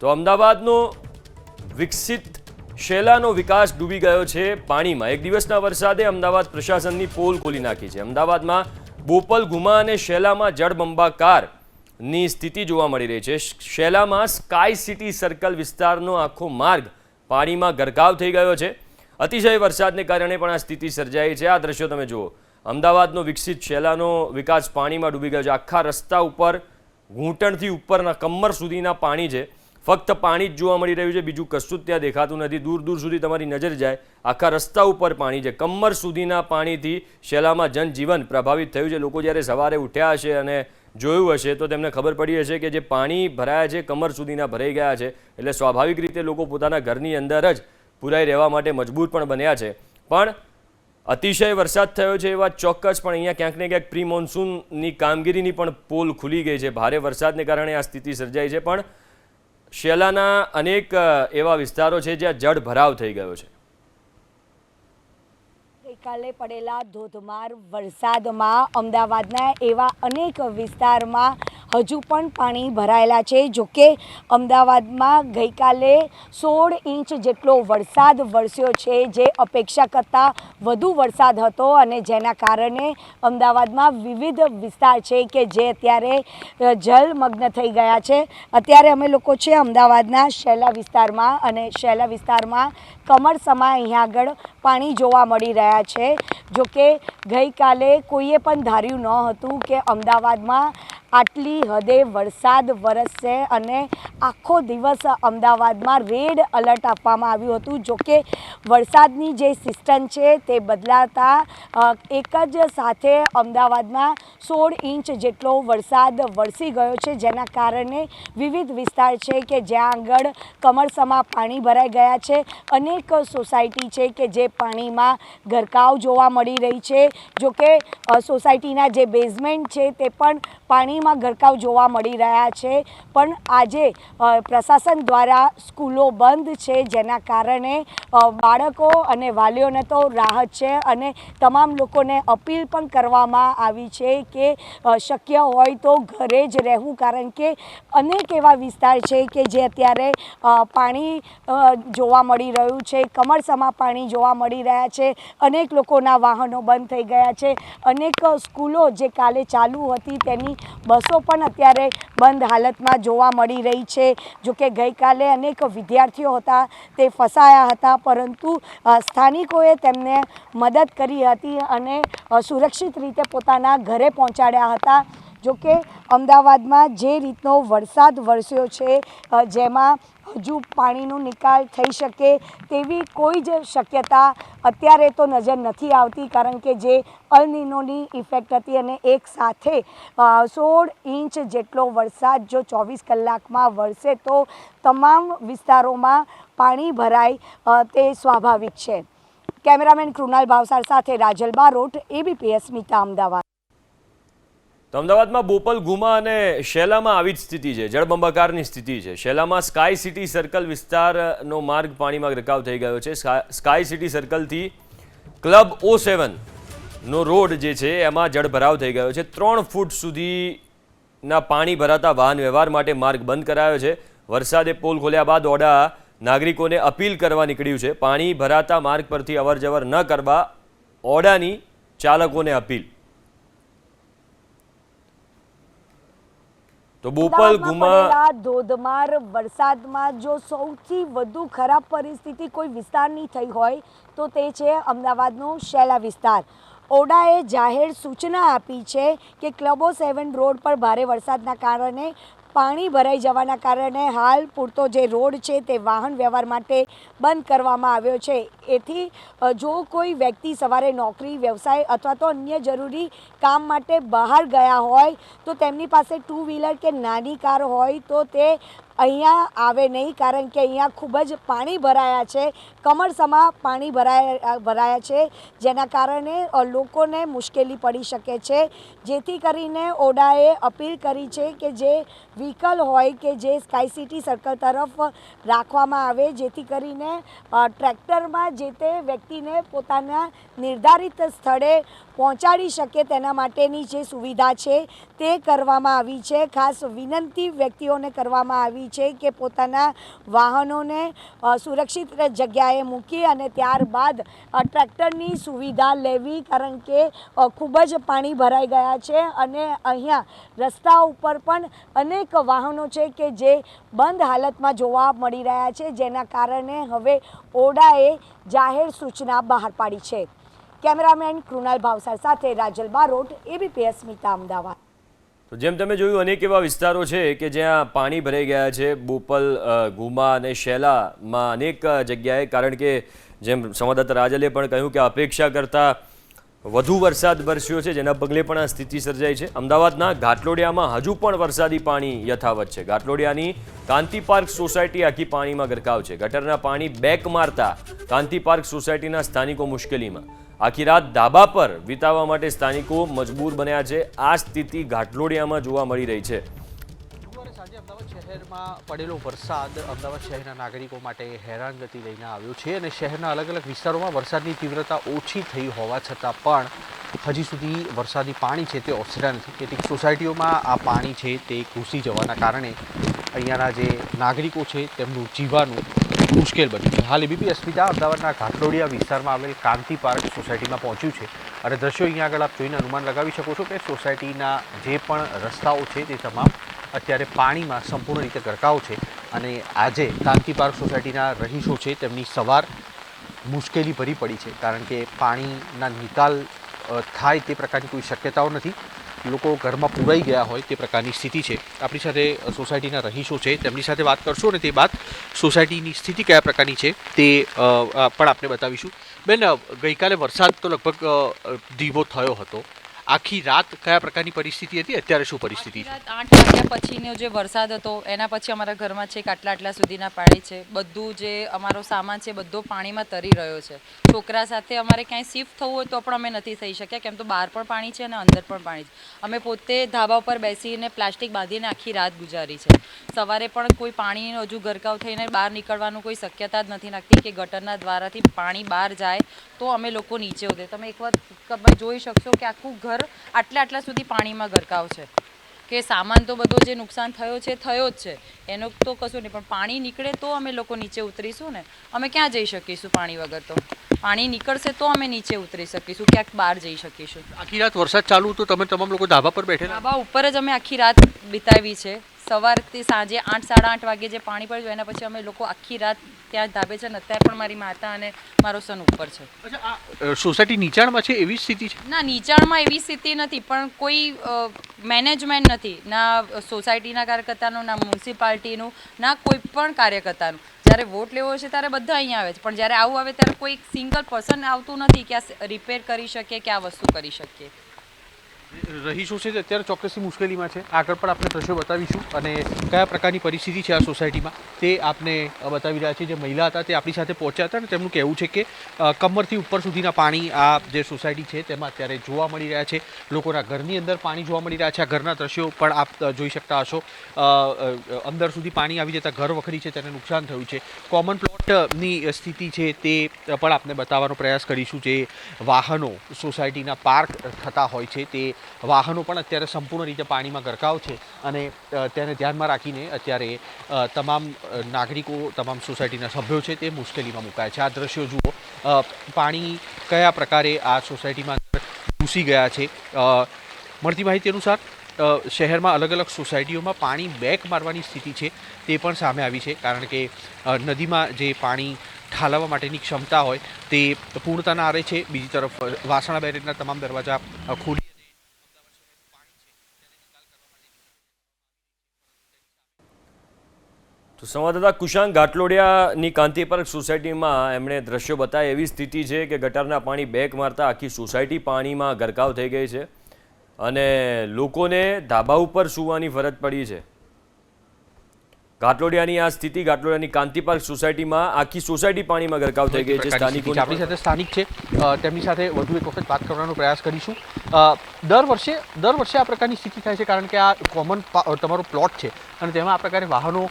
તો અમદાવાદનો વિકસિત શેલાનો વિકાસ ડૂબી ગયો છે પાણીમાં। એક દિવસના વરસાદે અમદાવાદ પ્રશાસનની પોલ ખોલી નાખી છે। અમદાવાદમાં બોપલ ગુમા અને શેલામાં જળબંબાકારની સ્થિતિ જોવા મળી રહી છે। શેલામાં સ્કાય સિટી સર્કલ વિસ્તારનો આખો માર્ગ પાણીમાં ગરકાવ થઈ ગયો છે। અતિશય વરસાદને કારણે પણ આ સ્થિતિ સર્જાઈ છે। આ દ્રશ્યો તમે જુઓ, અમદાવાદનો વિકસિત શેલાનો વિકાસ પાણીમાં ડૂબી ગયો છે। આખા રસ્તા ઉપર ઘૂંટણથી ઉપરના કમર સુધીના પાણી છે। ફક્ત પાણી જ જોવા મળી રહ્યું છે, બીજું કશું જ ત્યાં દેખાતું નથી। દૂર દૂર સુધી તમારી નજર જાય, આખા રસ્તા ઉપર પાણી છે। કમર સુધીના પાણીથી શેલામાં જનજીવન પ્રભાવિત થયું છે। લોકો જ્યારે સવારે ઉઠ્યા હશે અને જોયું હશે તો તેમને ખબર પડી હશે કે જે પાણી ભરાયા છે કમર સુધીના ભરાઈ ગયા છે, એટલે સ્વાભાવિક રીતે લોકો પોતાના ઘરની અંદર જ પુરાઈ રહેવા માટે મજબૂર પણ બન્યા છે। પણ અતિશય વરસાદ થયો છે એ વાત ચોક્કસ, પણ અહીંયા ક્યાંક ને ક્યાંક પ્રી મોન્સૂનની કામગીરીની પણ પોલ ખુલી ગઈ છે। ભારે વરસાદને કારણે આ સ્થિતિ સર્જાઈ છે, પણ શેલાના અનેક એવા વિસ્તારો છે જ્યાં જળ ભરાવ થઈ ગયો છે। ગઈકાલે પડેલા ધોધમાર વરસાદમાં અમદાવાદના એવા અનેક વિસ્તારમાં હજુ પણ પાણી ભરાયેલા છે। જોકે અમદાવાદમાં ગઈકાલે 16 ઇંચ જેટલો વરસાદ વરસ્યો છે, જે અપેક્ષા કરતાં વધુ વરસાદ હતો અને જેના કારણે અમદાવાદમાં વિવિધ વિસ્તાર છે કે જે અત્યારે જલમગ્ન થઈ ગયા છે। અત્યારે અમે લોકો છે અમદાવાદના શેલા વિસ્તારમાં, અને શેલા વિસ્તારમાં કમરસમા અહીંયા આગળ પાણી જોવા મળી રહ્યા છે। જોકે ગઈકાલે કોઈએ પણ ધાર્યું ન હતું કે અમદાવાદમાં આટલી હદે વરસાદ વરસશે અને આખો દિવસ અમદાવાદમાં રેડ એલર્ટ આપવામાં આવ્યું હતું। જોકે વરસાદની જે સિસ્ટમ છે તે બદલાતા એક જ સાથે અમદાવાદમાં 16 ઇંચ જેટલો વરસાદ વરસી ગયો છે, જેના કારણે વિવિધ વિસ્તાર છે કે જ્યાં આગળ કમરસમા પાણી ભરાઈ ગયા છે। અનેક સોસાયટી છે કે જે પાણીમાં ગરકાવ જોવા મળી રહી છે। જોકે સોસાયટીના જે બેઝમેન્ટ છે તે પણ પાણીમાં ગરકાવ જોવા મળી રહ્યા છે। પણ આજે પ્રશાસન દ્વારા સ્કૂલો બંધ છે, જેના કારણે બાળકો અને વાલીઓને તો રાહત છે, અને તમામ લોકોને અપીલ પણ કરવામાં આવી છે કે શક્ય હોય તો ઘરે જ રહેવું, કારણ કે અનેક એવા વિસ્તાર છે કે જે અત્યારે પાણી જોવા મળી રહ્યું છે, કમરસમા પાણી જોવા મળી રહ્યા છે। અનેક લોકોના વાહનો બંધ થઈ ગયા છે। અનેક સ્કૂલો જે કાલે ચાલુ હતી તેની બસો પણ અત્યારે બંધ હાલતમાં જોવા મળી રહી છે। જોકે ગઈકાલે અનેક વિદ્યાર્થીઓ હતા તે ફસાયા હતા, પરંતુ સ્થાનિકોએ તેમને મદદ કરી હતી અને સુરક્ષિત રીતે પોતાના ઘરે પહોંચાડ્યા હતા। જોકે અમદાવાદમાં જે રીતનો વરસાદ વરસ્યો છે, જેમાં હજુ પાણીનો નિકાલ થઈ શકે તેવી કોઈ જ શક્યતા અત્યારે તો નજર નથી આવતી, કારણ કે જે અલ નીનોની ઇફેક્ટ હતી અને એક સાથે 16 ઇંચ જેટલો વરસાદ જો 24 કલાકમાં વરસે તો તમામ વિસ્તારોમાં પાણી ભરાય તે સ્વાભાવિક છે। કેમેરામેન કૃણાલ ભાવસાર સાથે રાજલ બારોટ, ABP અસ્મિતા, અમદાવાદ। તો અમદાવાદમાં બોપલ ગુમા અને શેલામાં આવી જ સ્થિતિ છે, જળબંબાકારની સ્થિતિ છે। શેલામાં સ્કાય સિટી સર્કલ વિસ્તારનો માર્ગ પાણીમાં ગરકાવ થઈ ગયો છે। સ્કાય સિટી સર્કલથી ક્લબ O7 નો રોડ જે છે એમાં જળભરાવ થઈ ગયો છે। 3 ફૂટ સુધીના પાણી ભરાતા વાહન વ્યવહાર માટે માર્ગ બંધ કરાયો છે। વરસાદે પોલ ખોલ્યા બાદ ઓડા નાગરિકોને અપીલ કરવા નીકળ્યું છે। પાણી ભરાતા માર્ગ પરથી અવરજવર ન કરવા ઓડાની ચાલકોને અપીલ। તો બોપલ ગુમા ધોધમાર વરસાદમાં જો સૌથી વધુ ખરાબ પરિસ્થિતિ કોઈ વિસ્તારની થઈ હોય તો તે છે અમદાવાદનો શેલા વિસ્તાર। ઓડાએ જાહેર સૂચના આપી છે કે ક્લબ O7 રોડ પર ભારે વરસાદના કારણે પાણી ભરાઈ જવાના કારણે હાલ પૂરતો જે રોડ છે તે વાહન વ્યવહાર માટે બંધ કરવામાં આવ્યો છે। એથી જો કોઈ વ્યક્તિ સવારે નોકરી, વ્યવસાય અથવા તો અન્ય જરૂરી કામ માટે બહાર ગયા હોય તો તેમની પાસે 2 વ્હીલર કે નાની કાર હોય તો તે અહીંયા આવે નહીં, કારણ કે અહીંયા ખૂબ જ પાણી ભરાયા છે, કમરસમા પાણી ભરાયા છે, જેના કારણે લોકોને મુશ્કેલી પડી શકે છે। જેથી કરીને ઓડાએ અપીલ કરી છે કે જે વ્હીકલ હોય કે જે સ્કાય સિટી સર્કલ તરફ રાખવામાં આવે, જેથી કરીને ટ્રેક્ટરમાં જે તે વ્યક્તિને પોતાના નિર્ધારિત સ્થળે પહોંચાડી શકે તેના માટેની જે સુવિધા છે તે કરવામાં આવી છે. ખાસ વિનંતી વ્યક્તિઓને કરવામાં આવી છે કે પોતાના વાહનોને સુરક્ષિત જગ્યાએ મૂકી અને ત્યારબાદ ટ્રેક્ટરની સુવિધા લેવી, કારણ કે ખૂબ જ પાણી ભરાઈ ગયા છે અને અહીંયા રસ્તા ઉપર પણ અનેક વાહનો છે કે જે બંધ હાલતમાં જોવા મળી રહ્યા છે, જેના કારણે હવે ઓડાએ જાહેર સૂચના બહાર પાડી છે. કેમેરામેન કૃણાલ ભાવસાર સાથે રાજલ બારોટ, એબીપી અસ્મિતા, અમદાવાદ. તો જેમ તમે જોયું, અનેક એવા વિસ્તારો છે કે જ્યાં પાણી ભરાઈ ગયા છે. બોપલ, ગુમા અને શેલામાં અનેક જગ્યાએ, કારણ કે જેમ સંવાદદાતા રાજલે પણ કહ્યું કે અપેક્ષા કરતાં વધુ વરસાદ વરસ્યો છે, જેના પગલે પણ આ સ્થિતિ સર્જાઈ છે. અમદાવાદના ઘાટલોડિયામાં હજુ પણ વરસાદી પાણી યથાવત છે. ઘાટલોડિયાની કાંતિ પાર્ક સોસાયટી આખી પાણીમાં ગરકાવ છે. ગટરના પાણી બેક મારતા કાંતિ પાર્ક સોસાયટીના સ્થાનિકો મુશ્કેલીમાં. આખી રાત ધાબા પર વિતાવવા માટે સ્થાનિકો મજબૂર બન્યા છે. આ સ્થિતિ ઘાટલોડિયામાં જોવા મળી રહી છે. સાંજે અમદાવાદ શહેરમાં પડેલો વરસાદ અમદાવાદ શહેરના નાગરિકો માટે હેરાનગતિ લઈને આવ્યો છે અને શહેરના અલગ અલગ વિસ્તારોમાં વરસાદની તીવ્રતા ઓછી થઈ હોવા છતાં પણ હજી સુધી વરસાદી પાણી છે તે ઓસર્યા નથી. કેટલીક સોસાયટીઓમાં આ પાણી છે તે ઘૂસી જવાના કારણે અહીંયાના જે નાગરિકો છે તેમનું જીવવાનું મુશ્કેલ બન્યું છે. હાલ એબીપી અસ્મિતા અમદાવાદના ઘાટલોડિયા વિસ્તારમાં આવેલ કાંતિ પાર્ક સોસાયટીમાં પહોંચ્યું છે અને દ્રશ્યો અહીંયા આગળ આપ જોઈને અનુમાન લગાવી શકો છો કે સોસાયટીના જે પણ રસ્તાઓ છે તે તમામ અત્યારે પાણીમાં સંપૂર્ણ રીતે ગરકાવ છે અને આજે કાંતિ પાર્ક સોસાયટીના રહીશો છે તેમની સવાર મુશ્કેલી ભરી પડી છે, કારણ કે પાણીના નિકાલ થાય તે પ્રકારની કોઈ શક્યતાઓ નથી. લોકો ઘરમાં પૂરાઈ ગયા હોય તે પ્રકારની સ્થિતિ છે. આપણી સાથે સોસાયટીના રહીશો છે, તેમની સાથે વાત કરશો અને તે બાદ સોસાયટીની સ્થિતિ કયા પ્રકારની છે તે પણ આપણે બતાવીશું. બેન, ગઈકાલે વરસાદ તો લગભગ ધીમો થયો હતો. આખી રાત કયા પ્રકારની પરિસ્થિતિ હતી, અત્યારે શું પરિસ્થિતિ છે? રાત 8 વાગ્યા પછીનો જે વરસાદ હતો એના પછી અમારા ઘરમાં છેક આટલા સુધીના પાણી છે. બધું જે અમારો સામાન છે બધો પાણીમાં તરી રહ્યો છે. છોકરા સાથે અમારે ક્યાંય શિફ્ટ થવું હોય તો પણ અમે નથી થઈ શક્યા, કેમ તો બહાર પણ પાણી છે અને અંદર પણ પાણી છે. અમે પોતે ધાબા ઉપર બેસીને પ્લાસ્ટિક બાંધીને આખી રાત ગુજારી છે. સવારે પણ કોઈ પાણી હજુ ગરકાવ થઈને બહાર નીકળવાનું કોઈ શક્યતા જ નથી લાગતી કે ગટરના દ્વારાથી પાણી બહાર જાય તો અમે લોકો નીચે ઉતરે. તમે એક વાર જોઈ શકશો કે આખું ઘર આટલા સુધી પાણીમાં ગરકાવ છે, કે સામાન તો બધો જે નુકસાન થયો જ છે, એનો તો કશું નહીં, પણ પાણી નીકળે તો અમે લોકો નીચે ઉતરીશું ને. અમે ક્યાં જઈ શકીશું પાણી વગર? તો પાણી નીકળશે તો અમે નીચે ઉતરી શકીશું, ક્યાંક બહાર જઈ શકીશું. આખી રાત વરસાદ ચાલુ તો તમે તમામ લોકો ધાબા પર બેઠેલા? ધાબા ઉપર જ અમે આખી રાત વિતાવી છે. સવારથી સાંજે 8 સાડા 8 વાગે જે પાણી પડ્યું એના પછી અમે લોકો આખી રાત ત્યાં જ ધાબે છે અને અત્યારે પણ મારી માતા અને મારો સન ઉપર છે. અચ્છા, આ સોસાયટી નીચાણમાં છે એવી સ્થિતિ છે? ના, નીચાણમાં એવી સ્થિતિ નથી, પણ કોઈ મેનેજમેન્ટ નથી, ના સોસાયટીના કાર્યકર્તાનું, ના મ્યુનિસિપાલિટીનું, ના કોઈ પણ કાર્યકર્તાનું. જ્યારે વોટ લેવો છે ત્યારે બધા અહીંયા આવે છે, પણ જ્યારે આવું આવે ત્યારે કોઈ સિંગલ પર્સન આવતું નથી કે આ રિપેર કરી શકે કે આ વસ્તુ કરી શકીએ. રહીશો છે અત્યારે ચોક્કસથી મુશ્કેલીમાં છે. આગળ પણ આપણે દ્રશ્યો બતાવીશું અને કયા પ્રકારની પરિસ્થિતિ છે આ સોસાયટીમાં તે આપને બતાવી રહ્યા છે. જે મહિલા હતા તે આપણી સાથે પહોંચ્યા હતા અને તેમનું કહેવું છે કે કમરથી ઉપર સુધીના પાણી આ જે સોસાયટી છે તેમાં અત્યારે જોવા મળી રહ્યા છે. લોકોના ઘરની અંદર પાણી જોવા મળી રહ્યા છે. આ ઘરના દ્રશ્યો પણ આપ જોઈ શકતા હશો. અંદર સુધી પાણી આવી જતાં ઘર વખરી છે તેને નુકસાન થયું છે. કોમન પ્લોટની સ્થિતિ છે તે પણ આપણે બતાવવાનો પ્રયાસ કરીશું. જે વાહનો સોસાયટીના પાર્ક થતા હોય છે તે વાહનો પણ અત્યારે સંપૂર્ણ રીતે પાણીમાં ગરકાવ છે અને તેને ધ્યાનમાં રાખીને અત્યારે તમામ નાગરિકો, તમામ સોસાયટીના સભ્યો છે તે મુશ્કેલીમાં મુકાય છે. આ દ્રશ્યો જુઓ, પાણી કયા પ્રકારે આ સોસાયટીમાં ઘૂસી ગયા છે. મળતી માહિતી અનુસાર શહેરમાં અલગ અલગ સોસાયટીઓમાં પાણી બેક મારવાની સ્થિતિ છે તે પણ સામે આવી છે, કારણ કે નદીમાં જે પાણી ઠાલવવા માટેની ક્ષમતા હોય તે પૂર્ણતાના આરે છે. બીજી તરફ વાસણા બેરેજના તમામ દરવાજા ખોલી તો સંવાદદાતા કુશાંક ઘાટલોડિયાની કાંતિ પાર્ક સોસાયટીમાં એમણે દ્રશ્યો બતાવ્યા. એવી સ્થિતિ છે કે ગટરના પાણી બેક મારતા આખી સોસાયટી પાણીમાં ગરકાવ થઈ ગઈ છે અને લોકોને ધાબા ઉપર સૂવાની ફરજ પડી છે. ઘાટલોડિયાની આ સ્થિતિ, ઘાટલોડિયાની કાંતિ પાર્ક સોસાયટીમાં આખી સોસાયટી પાણીમાં ગરકાવ થઈ ગઈ છે. સ્થાનિકો આપણી સાથે સ્થાનિક છે, તેમની સાથે વધુ એક વખત વાત કરવાનો પ્રયાસ કરીશું. દર વર્ષે આ પ્રકારની સ્થિતિ થાય છે, કારણ કે આ કોમન તમારો પ્લોટ છે અને તેમાં આ પ્રકારે વાહનો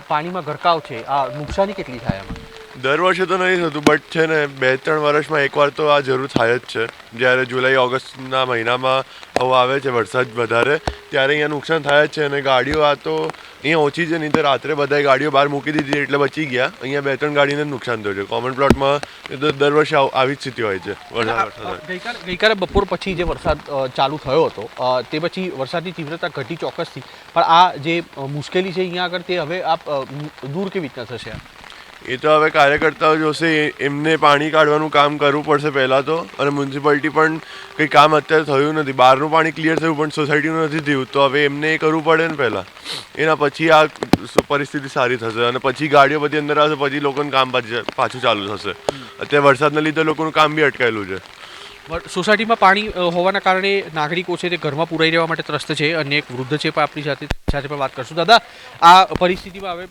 પાણીમાં ગરકાવ છે. આ નુકસાની કેટલી થાય એમાં? દર વર્ષે તો નહીં થતું, બટ છે ને 2-3 વર્ષમાં એકવાર તો આ જરૂર થાય જ છે. જ્યારે જુલાઈ ઓગસ્ટના મહિનામાં આવો આવે છે વરસાદ વધારે, ત્યારે અહીંયા નુકસાન થાય જ છે. અને ગાડીઓ આ તો અહીંયા ઓછી છે, નહીં તો રાત્રે બધાએ ગાડીઓ બહાર મૂકી દીધી એટલે બચી ગયા. અહીંયા 2-3 ગાડીને નુકસાન થયું છે. કોમન પ્લોટમાં એ તો દર વર્ષે આવી જ સ્થિતિ હોય છે વરસાદ. ગઈકાલે બપોર પછી જે વરસાદ ચાલુ થયો હતો તે પછી વરસાદની તીવ્રતા ઘટી ચોક્કસથી, પણ આ જે મુશ્કેલી છે અહીંયા આગળ તે હવે આપ દૂર કેવી રીતના થશે? એ તો હવે કાર્યકર્તાઓ જોશે, એમને પાણી કાઢવાનું કામ કરવું પડશે પહેલાં તો. અને મ્યુનિસિપાલિટી પણ કંઈ કામ અત્યારે થયું નથી. બહારનું પાણી ક્લિયર થયું પણ સોસાયટીનું નથી થયું, તો હવે એમને એ કરવું પડે ને પહેલાં. એના પછી આ પરિસ્થિતિ સારી થશે અને પછી ગાડીઓ બધી અંદર આવશે, પછી લોકોનું કામ પાછું ચાલુ થશે. અત્યારે વરસાદના લીધે લોકોનું કામ બી અટકાયેલું છે. સોસાયટીમાં પાણી હોવાના કારણે નાગરિકો છે તે ઘરમાં પુરાઈ રહેવા માટે ત્રસ્ત છે. અને એક વૃદ્ધ છે પણ આપણી સાથે પણ વાત કરશું. દાદા, આ પરિસ્થિતિમાં હવે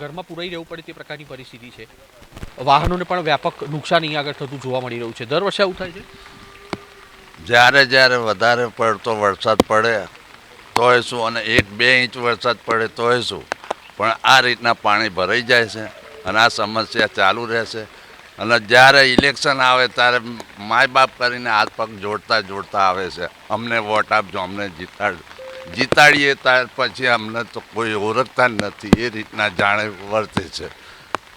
ઘરમાં પુરાઈ રહેવું પડે તે પ્રકારની પરિસ્થિતિ છે. વાહનોને પણ વ્યાપક નુકસાન અહીંયા આગળ થતું જોવા મળી રહ્યું છે. દર વર્ષે આવું થાય છે? જ્યારે વધારે પડતો વરસાદ પડે તોય શું, અને 1-2 ઇંચ વરસાદ પડે તોય શું, પણ આ રીતના પાણી ભરાઈ જાય છે અને આ સમસ્યા ચાલુ રહેશે. અને જ્યારે ઇલેક્શન આવે ત્યારે માય બાપ કરીને હાથ પગ જોડતા આવે છે, અમને વોટ આપજો, અમને જીતાડીએ ત્યાર પછી અમને તો કોઈ ઓળખતા નથી. એ રીતના જાણે વર્તે છે.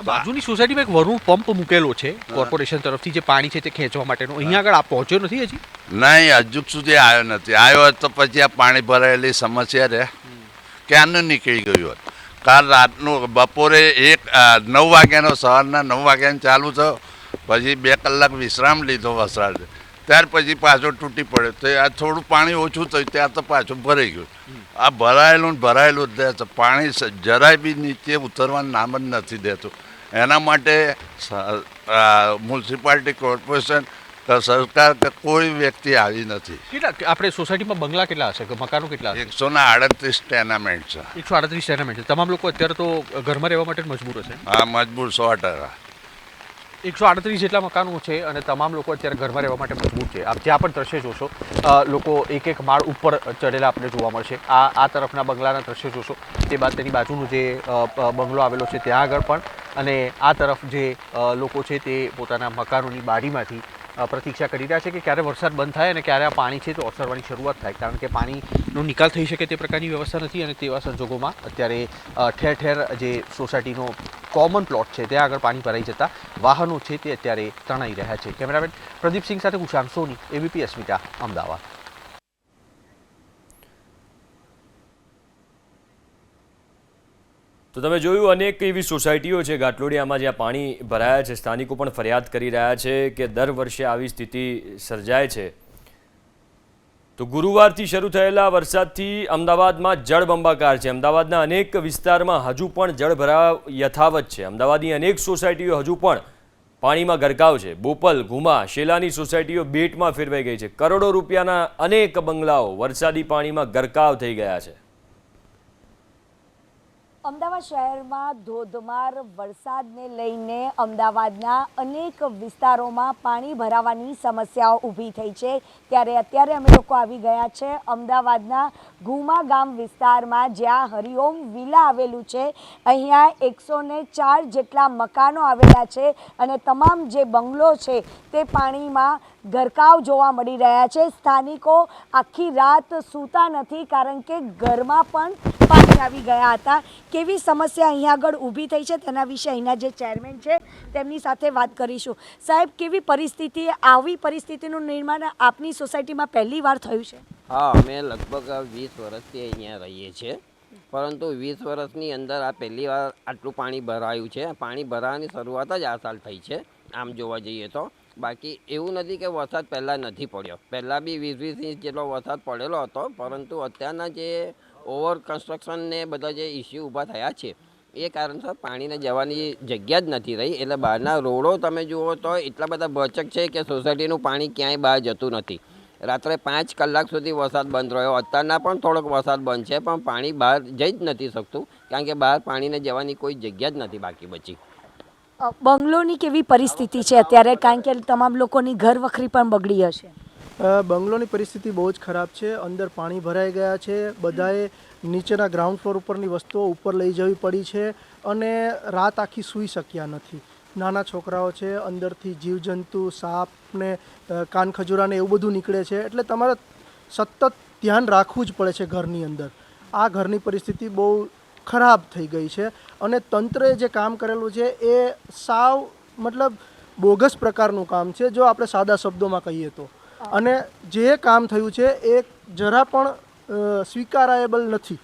બાજુની સોસાયટીમાં એક વરુણ પંપ મૂકેલો છે કોર્પોરેશન તરફથી, જે પાણી છે તે ખેંચવા માટેનો. અહીંયા આગળ આ પહોંચ્યો નથી હજી? નહીં, હજુ સુધી આવ્યો નથી. આવ્યો હોત તો પછી આ પાણી ભરાયેલી સમસ્યા રહે ક્યાંનું નીકળી ગયું હોત. કાલ રાતનું બપોરે 9 વાગ્યાનો, સવારના 9 વાગ્યાને ચાલુ થયો, પછી 2 કલાક વિશ્રામ લીધો વરસાદે, ત્યાર પછી પાછો તૂટી પડ્યો. તો આ થોડું પાણી ઓછું થયું ત્યાં તો પાછું ભરાઈ ગયું. આ ભરાયેલું જ રહે છે. પાણી જરાય બી નીચે ઉતરવાનું નામ જ નથી દેતું. એના માટે મ્યુનિસિપાલિટી, કોર્પોરેશન, સરકાર કે કોઈ વ્યક્તિ આવી નથી. કેટલા આપણે સોસાયટીમાં બંગલા કેટલા હશે, મકાનો કેટલા હશે? 138 ટેનામેન્ટ છે. 138 ટેનામેન્ટ છે. તમામ લોકો અત્યારે તો ઘરમાં રહેવા માટે મજબૂર હશે? હા, મજબૂર 100%. 138 જેટલા મકાનો છે અને તમામ લોકો અત્યારે ઘરમાં રહેવા માટે મજબૂર છે. આપ જ્યાં પણ દ્રશ્ય જોશો, લોકો એક માળ ઉપર ચડેલા આપણે જોવા મળશે. આ તરફના બંગલાના દ્રશ્ય જોશો, તે બાદ તેની બાજુનું જે બંગલો આવેલો છે ત્યાં આગળ પણ, અને આ તરફ જે લોકો છે તે પોતાના મકાનોની બારીમાંથી પ્રતીક્ષા કરી રહ્યા છે કે ક્યારે વરસાદ બંધ થાય અને ક્યારે આ પાણી છે તો ઓસરવાની શરૂઆત થાય. કારણ કે પાણીનો નિકાલ થઈ શકે તે પ્રકારની વ્યવસ્થા નથી. અને તેવા સંજોગોમાં અત્યારે ઠેર ઠેર જે સોસાયટીનો કોમન પ્લોટ છે ત્યાં આગળ પાણી ભરાઈ જતા વાહનો છે તે અત્યારે તણાઈ રહ્યા છે. કેમેરામેન પ્રદીપસિંહ સાથે કુશાન સોની, એબીપી અસ્મિતા, અમદાવાદ. તો તમે જોયું, અનેક એવી સોસાયટીઓ છે ઘાટલોડિયામાં જ્યાં પાણી ભરાયા છે. સ્થાનિકો પણ ફરિયાદ કરી રહ્યા છે કે દર વર્ષે આવી સ્થિતિ સર્જાય છે. તો ગુરુવારથી શરૂ થયેલા વરસાદથી અમદાવાદમાં જળબંબાકાર છે. અમદાવાદના અનેક વિસ્તારમાં હજુ પણ જળભરાવ યથાવત છે. અમદાવાદની અનેક સોસાયટીઓ હજુ પણ પાણીમાં ગરકાવ છે. બોપલ, ઘુમા, શેલાની સોસાયટીઓ બેટમાં ફેરવાઈ ગઈ છે. કરોડો રૂપિયાના અનેક બંગલાઓ વરસાદી પાણીમાં ગરકાવ થઈ ગયા છે. અમદાવાદ શહેરમાં ધોધમાર વરસાદને લઈને અમદાવાદના અનેક વિસ્તારોમાં પાણી ભરાવાની સમસ્યાઓ ઊભી થઈ છે. ત્યારે અત્યારે અમે લોકો આવી ગયા છે અમદાવાદના ઘુમા ગામ વિસ્તારમાં, જ્યાં હરિઓમ વિલા આવેલું છે. અહીંયા 104 જેટલા મકાનો આવેલા છે અને તમામ જે બંગલો છે તે પાણીમાં ગરકાવ જોવા મળી રહ્યા છે. સ્થાનિકો આખી રાત સૂતા નથી કારણ કે ઘરમાં પણ પાણી આવી ગયા હતા. કેવી સમસ્યા અહીંયા આગળ ઊભી થઈ છે તેના વિશે અહીંના જે ચેરમેન છે તેમની સાથે વાત કરીશું. સાહેબ, કેવી પરિસ્થિતિ, આવી પરિસ્થિતિનું નિર્માણ આપની સોસાયટીમાં પહેલી વાર થયું છે? હા, અમે લગભગ 20 વર્ષથી અહીંયા રહીએ છીએ, પરંતુ 20 વર્ષની અંદર આ પહેલી વાર આટલું પાણી ભરાયું છે. પાણી ભરાવાની શરૂઆત જ આ સાલ થઈ છે આમ જોવા જઈએ તો. બાકી એવું નથી કે વરસાદ પહેલાં નથી પડ્યો. પહેલાં બી 20-20 ઇંચ જેટલો વરસાદ પડેલો હતો, પરંતુ અત્યારના જે ઓવર કન્સ્ટ્રક્શન ને બધા જે ઇસ્યુ ઊભા થયા છે એ કારણસર પાણીને જવાની જગ્યા જ નથી રહી. એટલે બહારના રોડો તમે જુઓ તો એટલા બધા ભરચક છે કે સોસાયટીનું પાણી ક્યાંય બહાર જતું નથી. રાત્રે 5 કલાક સુધી વરસાદ બંધ રહ્યો. અત્યારના પણ થોડોક વરસાદ બંધ છે, પણ પાણી બહાર જઈ જ નથી શકતું કારણ કે બહાર પાણીને જવાની કોઈ જગ્યા જ નથી બાકી બચી. બંગલોની કેવી પરિસ્થિતિ છે અત્યારે, કારણ કે તમામ લોકોની ઘર વખરી પણ બગડી હશે? બંગલોની પરિસ્થિતિ બહુ જ ખરાબ છે. અંદર પાણી ભરાઈ ગયા છે. બધાએ નીચેના ગ્રાઉન્ડ ફ્લોર ઉપરની વસ્તુઓ ઉપર લઈ જવી પડી છે અને રાત આખી સૂઈ શક્યા નથી. નાના છોકરાઓ છે, અંદરથી જીવજંતુ સાપ ને કાન ખજૂરા ને એવું બધું નીકળે છે, એટલે તમારે સતત ધ્યાન રાખવું જ પડે છે ઘરની અંદર. આ ઘરની પરિસ્થિતિ બહુ ખરાબ થઈ ગઈ છે અને તંત્રએ જે કામ કરેલું છે એ સાવ મતલબ બોગસ પ્રકારનું કામ છે, જો આપણે સાદા શબ્દોમાં કહીએ તો. અને જે કામ થયું છે એ જરા પણ સ્વીકારાયેબલ નથી.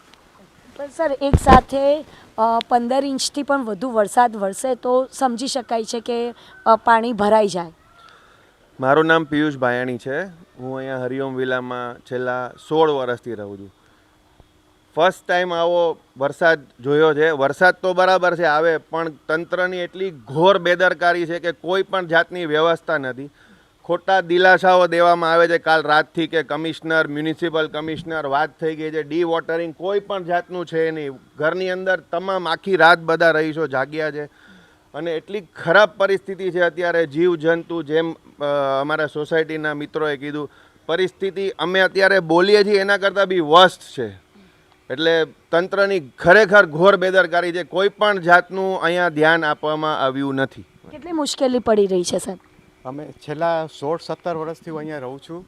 પણ સર, એક સાથે 15 ઇંચથી પણ વધુ વરસાદ વરસે તો સમજી શકાય છે કે પાણી ભરાઈ જાય. મારું નામ પિયુષ ભાયાણી છે. હું અહીંયા હરિઓમ વિલામાં છેલ્લા 16 વર્ષથી રહું છું. ફર્સ્ટ ટાઈમ આવો વરસાદ જોયો છે. વરસાદ તો બરાબર છે આવે, પણ તંત્રની એટલી ઘોર બેદરકારી છે કે કોઈ પણ જાતની વ્યવસ્થા નથી. ખોટા દિલાસાઓ દેવામાં આવે છે. કાલ રાતથી કે કમિશનર, મ્યુનિસિપલ કમિશનર વાત થઈ ગઈ છે, ડી વોટરિંગ કોઈ પણ જાતનું છે નહીં. ઘરની અંદર તમામ આખી રાત બધા રહીશો જાગ્યા છે અને એટલી ખરાબ પરિસ્થિતિ છે અત્યારે. જીવજંતુ, જેમ અમારા સોસાયટીના મિત્રોએ કીધું, પરિસ્થિતિ અમે અત્યારે બોલીએ છીએ એના કરતાં બી વર્સ્ટ છે. એટલે તંત્રની ખરેખર ઘોર બેદરકારી છે. કોઈ પણ જાતનું અહીંયા ધ્યાન આપવામાં આવ્યું નથી. કેટલી મુશ્કેલી પડી રહી છે સર? અમે છેલ્લા 16-17 વર્ષથી હું અહીંયા રહું છું.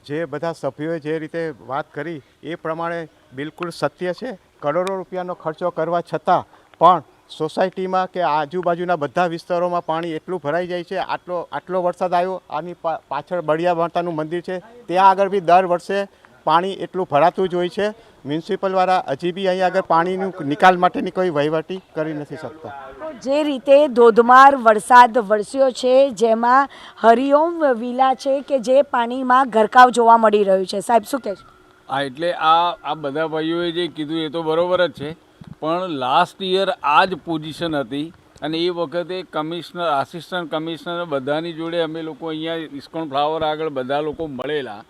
જે બધા સભ્યોએ જે રીતે વાત કરી એ પ્રમાણે બિલકુલ સત્ય છે. કરોડો રૂપિયાનો ખર્ચો કરવા છતાં પણ સોસાયટીમાં કે આજુબાજુના બધા વિસ્તારોમાં પાણી એટલું ભરાઈ જાય છે. આટલો વરસાદ આવ્યો, આની પાછળ બળિયા માતાનું મંદિર છે, ત્યાં આગળ બી દર વર્ષે પાણી એટલું ભરાતું જ હોય છે. મ્યુનિસિપલવાળા હજી બી અહીંયા આગળ પાણીનું નિકાલ માટેની કોઈ વહીવટી કરી નથી શકતા. જે રીતે ધોધમાર વરસાદ વરસ્યો છે, જેમાં હરિઓમ વિલા છે કે જે પાણીમાં ગરકાવ જોવા મળી રહ્યું છે, સાહેબ શું કહેશો? હા, એટલે આ બધા ભાઈઓએ જે કીધું એ તો બરાબર જ છે, પણ લાસ્ટ યર આ જ પોઝિશન હતી અને એ વખતે કમિશનર, આસિસ્ટન્ટ કમિશનર બધાની જોડે અમે લોકો અહીંયા ઇસ્કોન ફ્લાવર આગળ બધા લોકો મળેલા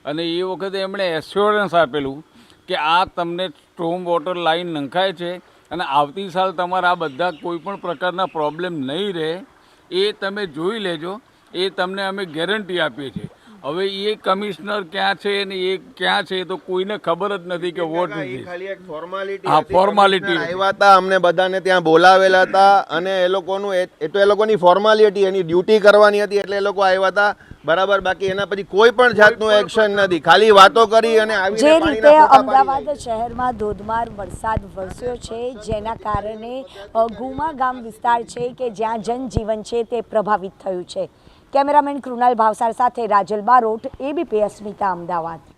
અને એ વખતે એમણે એશ્યોરન્સ આપેલું કે આ તમને સ્ટ્રોમ વોટર લાઈન નંખાય છે અને આવતી સાલ તમારા આ બધા કોઈ પણ પ્રકારના પ્રોબ્લેમ નહીં રહે, એ તમે જોઈ લેજો, એ તમને અમે ગેરંટી આપીએ છીએ. હવે એ કમિશનર ક્યાં છે ને એ ક્યાં છે તો કોઈને ખબર જ નથી કે વોટ ખાલી એક ફોર્માલિટી. હા, ફોર્માલિટી આવ્યા હતા, અમને બધાને ત્યાં બોલાવેલા હતા અને એ લોકોનું એ તો એ લોકોની ફોર્માલિટી, એની ડ્યુટી કરવાની હતી એટલે એ લોકો આવ્યા હતા બરાબર. બાકી એના પછી કોઈ પણ જાતનું એક્શન નથી, ખાલી વાતો કરી અને આવીને જે પાણીના રીતે ફોટા અમદાવાદ પાડી શહેરમાં ધોધમાર વરસાદ વરસ્યો છે, જેના કારણે ગુમા ગામ વિસ્તાર છે કે જ્યાં જનજીવન છે તે પ્રભાવિત થયું છે. કેમેરામેન કૃણાલ ભાવસાર સાથે રાજલ બારોટ, ABP અસ્મિતા, અમદાવાદ.